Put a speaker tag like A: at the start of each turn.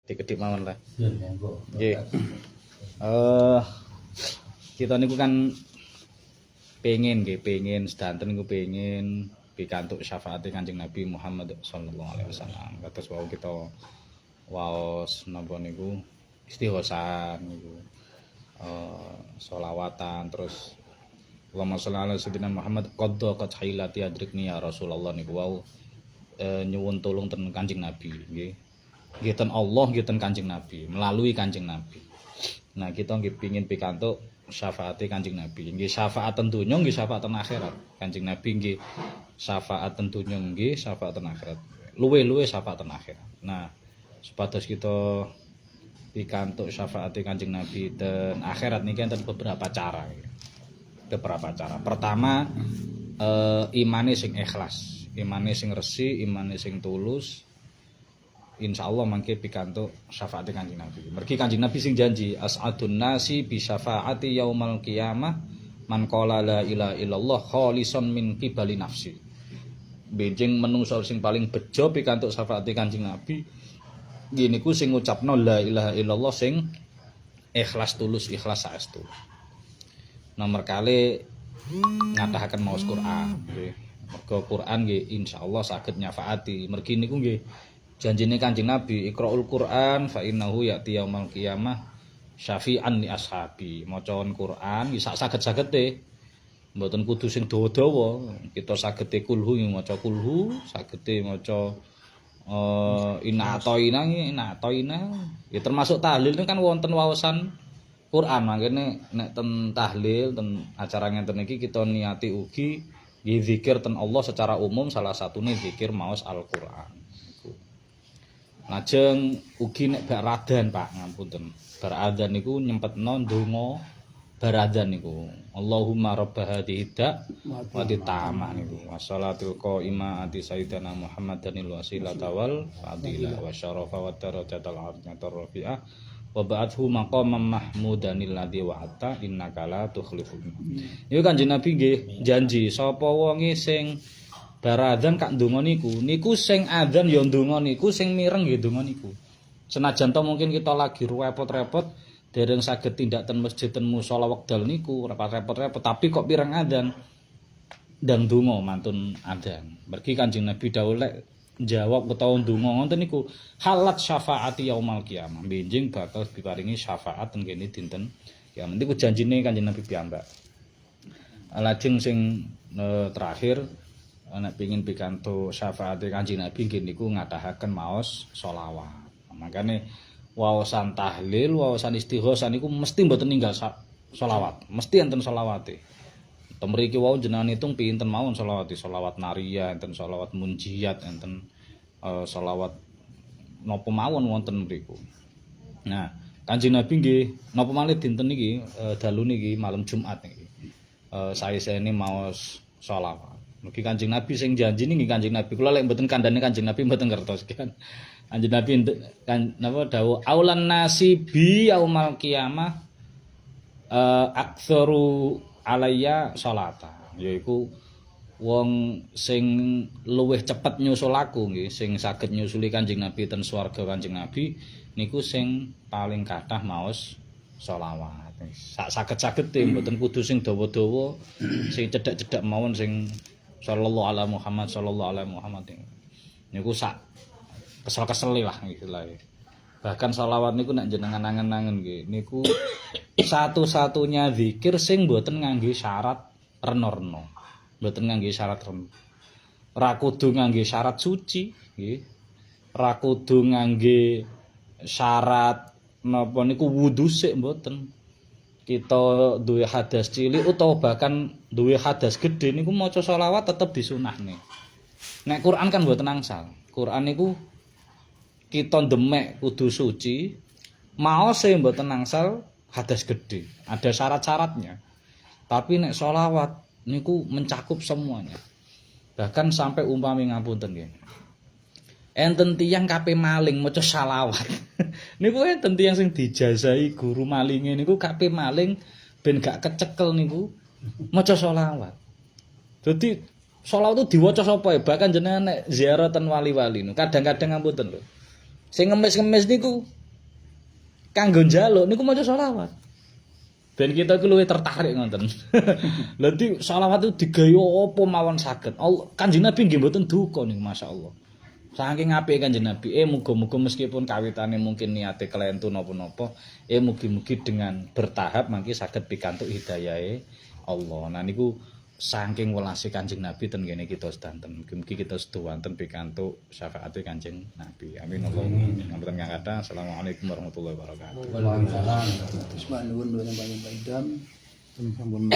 A: Dikedhik mawon lah.
B: Monggo.
A: Nggih. Kita niku kan pengen sedanten niku pengen pikantuk syafaate Kanjeng Nabi Muhammad sallallahu alaihi wasallam. Kados wau kita waos napa niku istighosan niku. Sholawatan terus Allahumma sholli ala sayyidina Muhammad qadda qad hailati adrikni ya Rasulullah niku wau nyuwun tulung ten Kanjeng Nabi nggih. Nggih ten Allah nggih ten Kanjeng Nabi, melalui Kanjeng Nabi. Nah, kita nggih pengin pikantuk syafaate Kanjeng Nabi. Nggih syafaat ten donya nggih syafaat ten akhirat. Kanjeng Nabi nggih syafaat ten donya nggih syafaat ten akhirat. Luwe-luwe syafaat ten akhirat. Nah, supados kita pikantuk syafaate Kanjeng Nabi ten akhirat niki enten beberapa cara. Beberapa cara. Pertama, imane sing ikhlas, imane sing resik, imane sing tulus. Insyaallah mangke pikantuk syafaate Kanjeng Nabi. Mergi Kanjeng Nabi sing janji as'adun nasi bi syafaati yaumal qiyamah man qala la ilaha illallah khalisan min qibali nafsi. Benjing menungso sing paling bejo pikantuk syafaate Kanjeng Nabi ngene ku sing ngucapno la ilaha illallah sing ikhlas tulus ikhlas saestu. Nomor kali ngatahaken maos Quran nggih. Mergo Quran nggih insyaallah saged nyafaati. Mergi niku nggih janjine Kanjeng Nabi Iqraul Quran fa innahu ya'ti yaumal qiyamah syafi'an li ashabi. Macaon Quran sak saged-sagede. Mboten kudu sing dawa-dawa. Kita sagede kulhu maca kulhu, sagede maca inna atoina. Ya termasuk tahlil kan wonten waosan Quran. Makane nek ten tahlil ten acara ngenten iki kita niati ugi nggih zikir ten Allah secara umum salah satune zikir maos Al-Qur'an. Lajeng ugi nek bar adzan Pak ngapunten. Bar adzan niku nyempetno ndonga bar adzan niku. Allahumma rabb hadhihi wa tamah niku. Wassalatul qaimah ati sayyidina Muhammadanil wasilata wal fadilah wa syarafa wa darajatal arjatar rafi'ah wa ba'athu maqamam mahmudanil ladzi wa'ata innaka la tukhliful. Niku Kanjeng Nabi nggih janji sapa wonge sing bar adzan kak ndonga niku sing adzan ya ndonga niku sing mireng nggih ndonga niku. Senajan to mungkin kita lagi repot-repot dereng saged tindak ten masjid ten musala wekdal niku repot-repot tapi kok pireng adzan ndang ndonga mantun adzan. Mergi Kanjeng Nabi dawuh lek jawab utawa ndonga ngoten niku halat syafaati yaumal qiyamah. Benjing bakal diparingi syafaat ten kene dinten kiamat. Niku janjine Kanjeng Nabi piyambak. Lajeng sing terakhir nek pengin pikantuk syafaate Kanjeng Nabi nggih niku ngatahaken maos sholawat. Makane waosan tahlil, waosan istighosah niku mesti mboten ninggal sholawat, mesti enten sholawate. Temriki wau jenengan hitung pinten mawon sholawate, sholawat nariyah, enten sholawat munjiyat, enten sholawat napa mawon wonten mriku. Nah, Kanjeng Nabi nggih napa malih dinten niki dalu niki malam Jumat niki. Sae-saene maos sholawat. Mugi Kanjeng Nabi sing janji niki Kanjeng Nabi. Kula lek mboten kandhane Kanjeng Nabi mboten ngertos kan. Kanjeng Nabi kan napa dawuh aulan nasi bi yaumal qiyamah aktsaru alayya sholata. Yaiku wong sing luwih cepet nyusul aku nggih, sing saged nyusuli Kanjeng Nabi ten swarga Kanjeng Nabi niku sing paling kathah maos sholawat. Sak saged-sagede mboten kudu sing dawa-dawa, sing cedhak-cedhak mawon sing sallallahu alaihi Muhammad niku sak kesel-kesel lah istilahnya. Bahkan sholawat niku nek jenengan angen-angen nggih niku satu-satunya zikir sing mboten ngangge syarat reno-reno. Mboten ngangge syarat reno. Ra kudu ngangge syarat suci nggih. Ra kudu ngangge syarat napa niku wudu sik mboten. Kita duwe hadas cilik utawa bahkan duwe hadas gedhe niku maca sholawat tetep disunahne. Nek Quran kan mboten angsal. Quran niku kita demek kudu suci, maose mboten angsal hadas gedhe. Ada syarat-syaratnya. Tapi nek sholawat niku mencakup semuanya. Bahkan sampai umpami ngapunten nggih. Enten tiyang kape maling maca shalawat. Niku enten tiyang sing dijazahi guru malinge niku kape maling ben gak kecekel niku maca shalawat. Dadi shalawat itu diwaca sapa bahkan jenengan nek ziarah ten wali-wali niku kadang-kadang ngapunten lho. Sing ngemis-ngemis niku kanggo njaluk niku maca selawat. Ben kita iku luwih tertarik ngoten. Lha di selawat itu digawe apa mawon saged. Kanjeng Nabi nggih mboten duka niku masyaallah. Saking apike Kanjeng Nabi, muga-muga meskipun kawitane mungkin niate kelentu napa-napa, mugi-mugi dengan bertahap mangke saged pikantuk hidayahe Allah. Nah niku saking welase Kanjeng Nabi ten kene kita sedanten. Mugi kita sedaya wonten pikantuk syafaate Kanjeng Nabi. Amin Allahumma. Ngapunten kang kathah. Assalamualaikum warahmatullahi wabarakatuh.
B: Waalaikumsalam. Terus nuwun banyak-banyak Pak Idam. Sampun